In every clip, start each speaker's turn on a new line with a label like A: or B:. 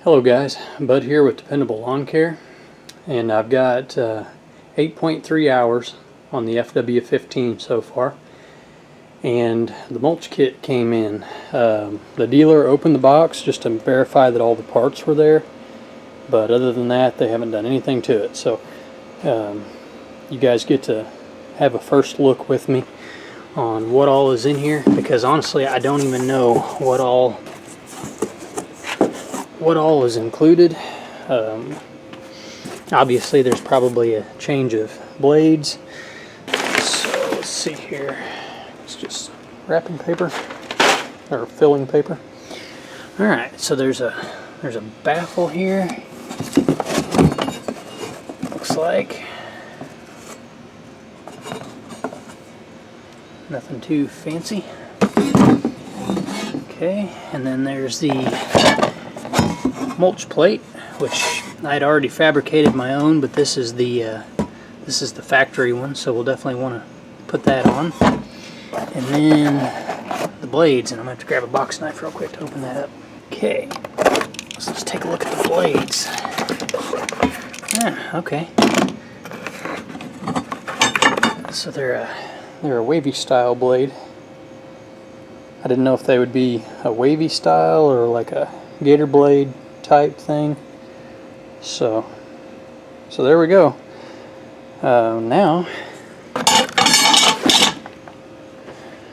A: Hello guys, Bud here with Dependable Lawn Care, and I've got 8.3 hours on the FW15 so far, and the mulch kit came in. The dealer opened the box just to verify that all the parts were there, but other than that they haven't done anything to it. So you guys get to have a first look with me on what all is in here, because honestly I don't even know what all is included. Obviously there's probably a change of blades. So let's see here. It's just wrapping paper or filling paper. Alright, so there's a baffle here. Looks like nothing too fancy. Okay, and then there's the mulch plate, which I'd already fabricated my own, but this is the factory one, so we'll definitely want to put that on. And then the blades, and I'm going to have to grab a box knife real quick to open that up. Okay, so let's take a look at the blades. Okay. So they're a wavy style blade. I didn't know if they would be a wavy style or like a gator blade type thing. So there we go. Now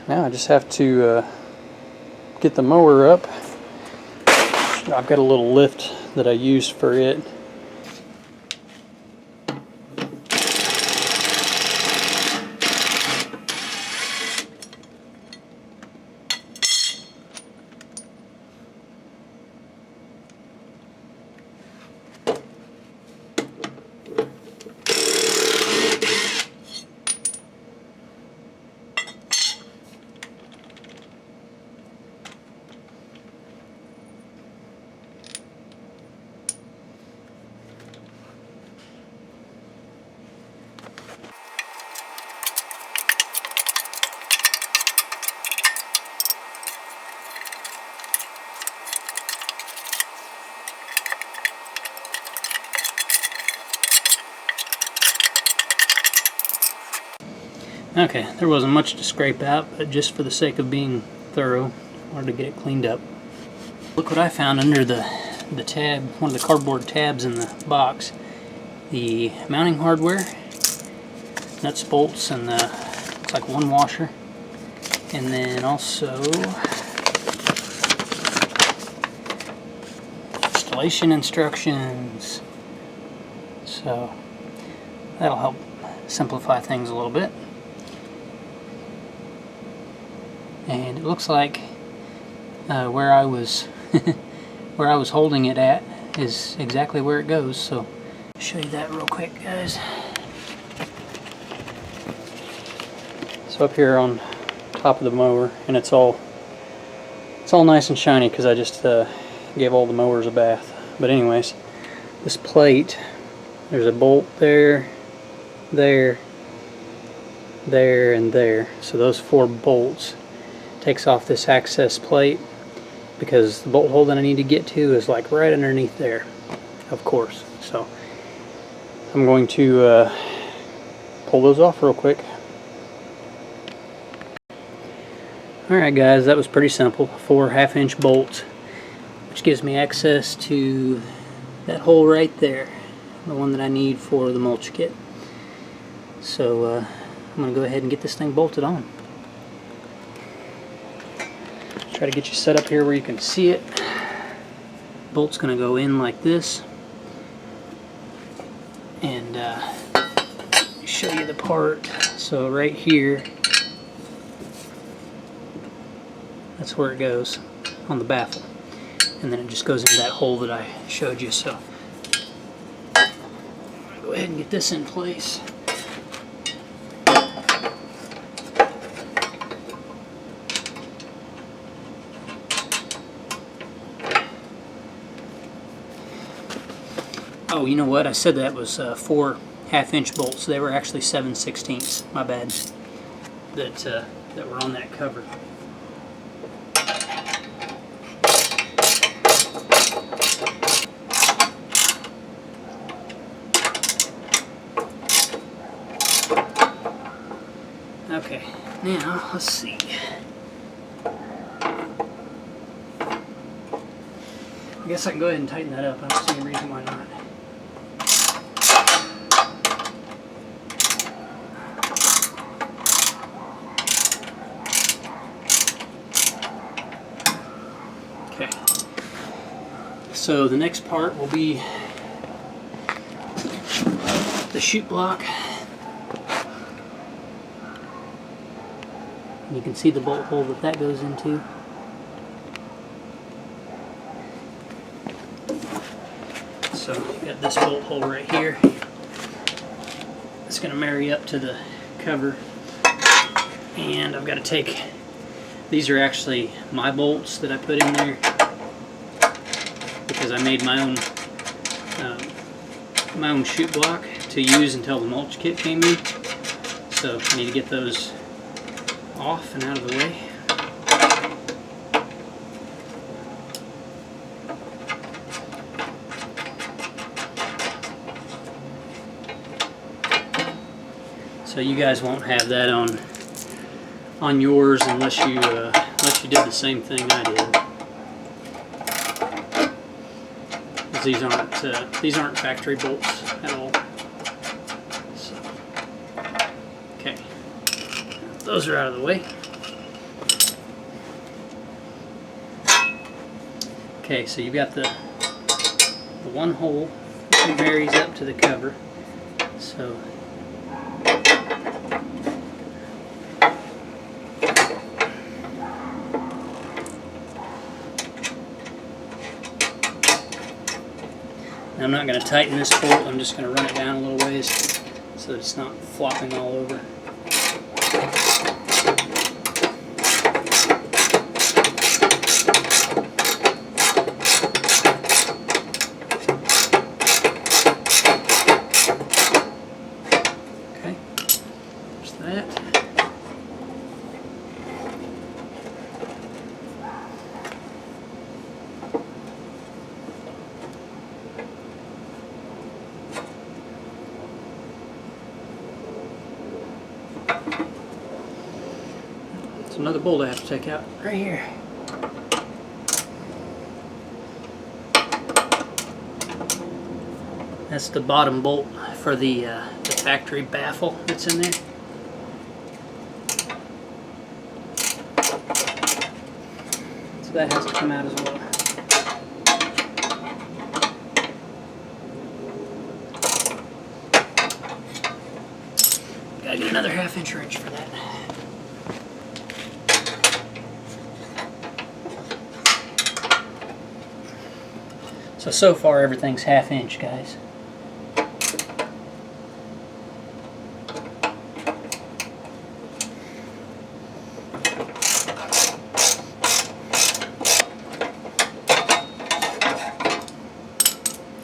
A: I just have to get the mower up. I've got a little lift that I used for it. Okay, there wasn't much to scrape out, but just for the sake of being thorough, I wanted to get it cleaned up. Look what I found under the tab, one of the cardboard tabs in the box. The mounting hardware, nuts, bolts, and it's like one washer. And then also installation instructions. So that'll help simplify things a little bit. And it looks like where I was holding it at is exactly where it goes. So I'll show you that real quick, guys. So up here on top of the mower, and it's all nice and shiny because I just gave all the mowers a bath. But anyways, this plate, there's a bolt there, there, there, and there. So those 4 bolts takes off this access plate, because the bolt hole that I need to get to is like right underneath there, of course. So I'm going to pull those off real quick. Alright guys, that was pretty simple. 4 1/2-inch bolts, which gives me access to that hole right there, the one that I need for the mulch kit. So I'm going to go ahead and get this thing bolted on. Try to get you set up here where you can see it. Bolt's going to go in like this, and show you the part. So right here, that's where it goes on the baffle, and then it just goes into that hole that I showed you. So I'm going to go ahead and get this in place. Oh, you know what? I said that was 4 1/2-inch bolts. They were actually 7/16. My bad. That were on that cover. Okay, now let's see. I guess I can go ahead and tighten that up. I don't see any reason why not. Okay. So the next part will be the chute block. You can see the bolt hole that goes into. So you got this bolt hole right here. It's going to marry up to the cover, and I've got to take, these are actually my bolts that I put in there because I made my own chute block to use until the mulch kit came in. So I need to get those off and out of the way. So you guys won't have that on yours unless you did the same thing I did. These aren't factory bolts at all. So, okay, those are out of the way. Okay, so you've got the one hole that marries up to the cover. So I'm not going to tighten this bolt, I'm just going to run it down a little ways so that it's not flopping all over. Okay, there's that. Another bolt I have to take out right here. That's the bottom bolt for the factory baffle that's in there. So that has to come out as well. Gotta get another 1/2 wrench for that. So far everything's 1/2 inch, guys.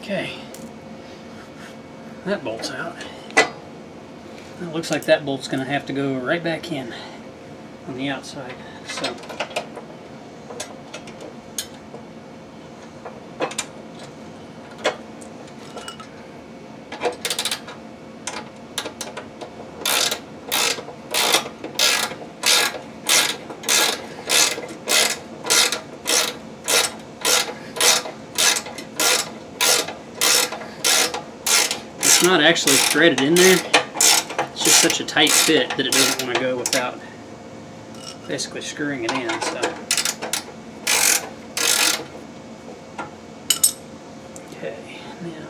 A: Okay, that bolt's out. It looks like that bolt's going to have to go right back in on the outside. So. It's not actually threaded in there, it's just such a tight fit that it doesn't want to go without basically screwing it in. So, okay, now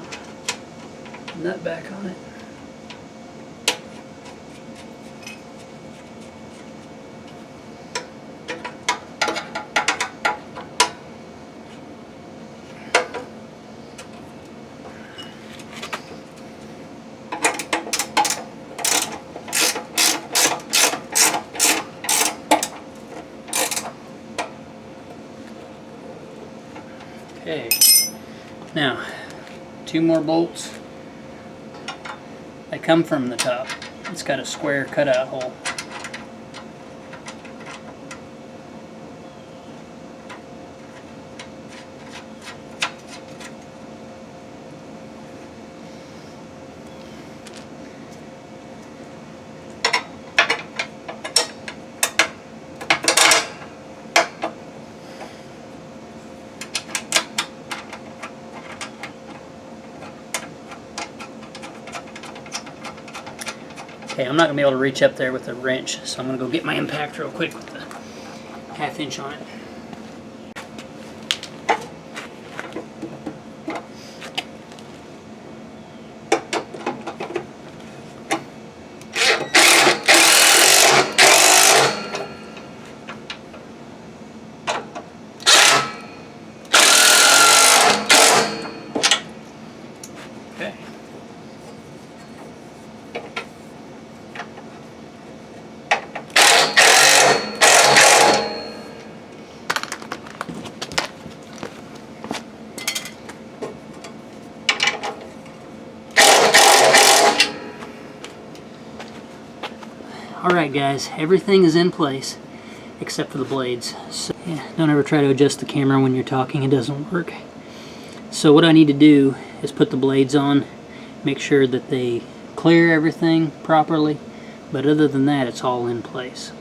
A: nut back on it. Okay, now 2 more bolts. They come from the top. It's got a square cutout hole. Okay, I'm not going to be able to reach up there with a wrench, so I'm going to go get my impact real quick with the 1/2 inch on it. Okay. Alright guys, everything is in place except for the blades. So, yeah, don't ever try to adjust the camera when you're talking, it doesn't work. So what I need to do is put the blades on, make sure that they clear everything properly, but other than that it's all in place.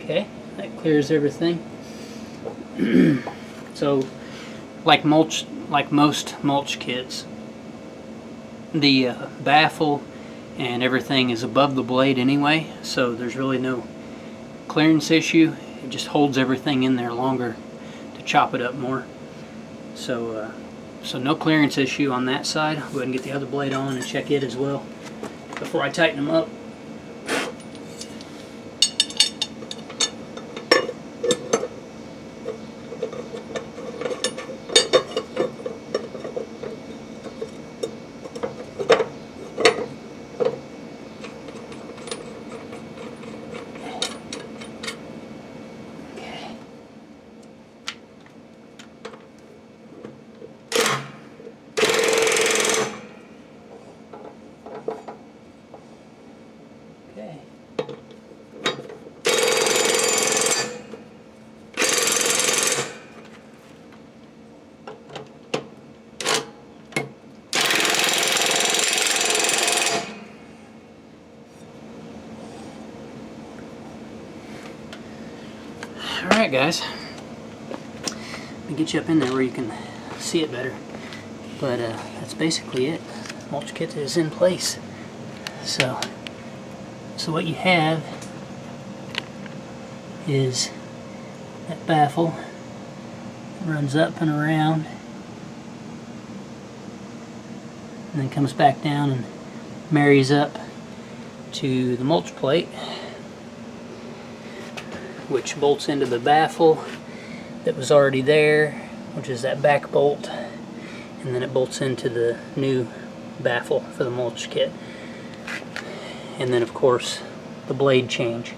A: Okay, that clears everything. So, like most mulch kits, the baffle and everything is above the blade anyway, so there's really no clearance issue. It just holds everything in there longer to chop it up more. So, so no clearance issue on that side. I'll go ahead and get the other blade on and check it as well before I tighten them up. Okay. Alright guys, let me get you up in there where you can see it better, but that's basically it. Mulch kit is in place. So what you have is that baffle that runs up and around and then comes back down and marries up to the mulch plate, which bolts into the baffle that was already there, which is that back bolt, and then it bolts into the new baffle for the mulch kit. And then of course the blade change.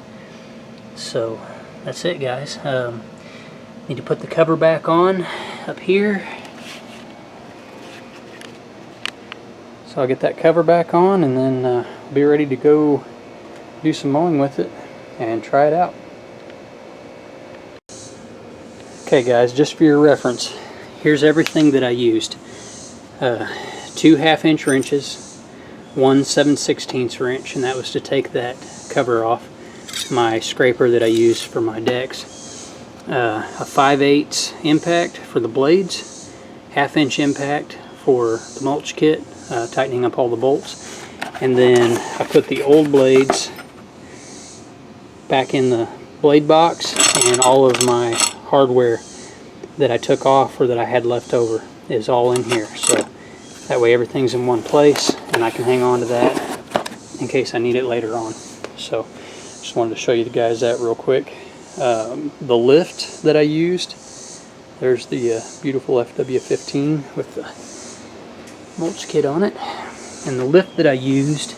A: So that's it guys. Need to put the cover back on up here. So I'll get that cover back on and then be ready to go do some mowing with it and try it out. Okay guys, just for your reference, here's everything that I used. 2 1/2-inch wrenches, 1 7/16 wrench, and that was to take that cover off. My scraper that I use for my decks. A 5/8 impact for the blades, 1/2-inch impact for the mulch kit, tightening up all the bolts, and then I put the old blades back in the blade box, and all of my hardware that I took off or that I had left over is all in here. So that way everything's in one place and I can hang on to that in case I need it later on. So just wanted to show you guys that real quick. The lift that I used, there's the beautiful FW15 with the mulch kit on it. And the lift that I used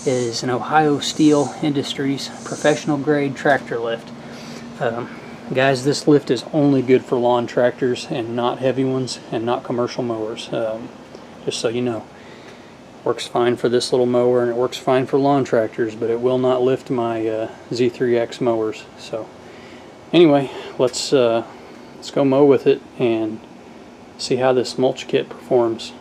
A: is an Ohio Steel Industries professional grade tractor lift. Guys, this lift is only good for lawn tractors and not heavy ones and not commercial mowers. Just so you know. Works fine for this little mower and it works fine for lawn tractors, but it will not lift my Z3X mowers. So anyway, let's go mow with it and see how this mulch kit performs.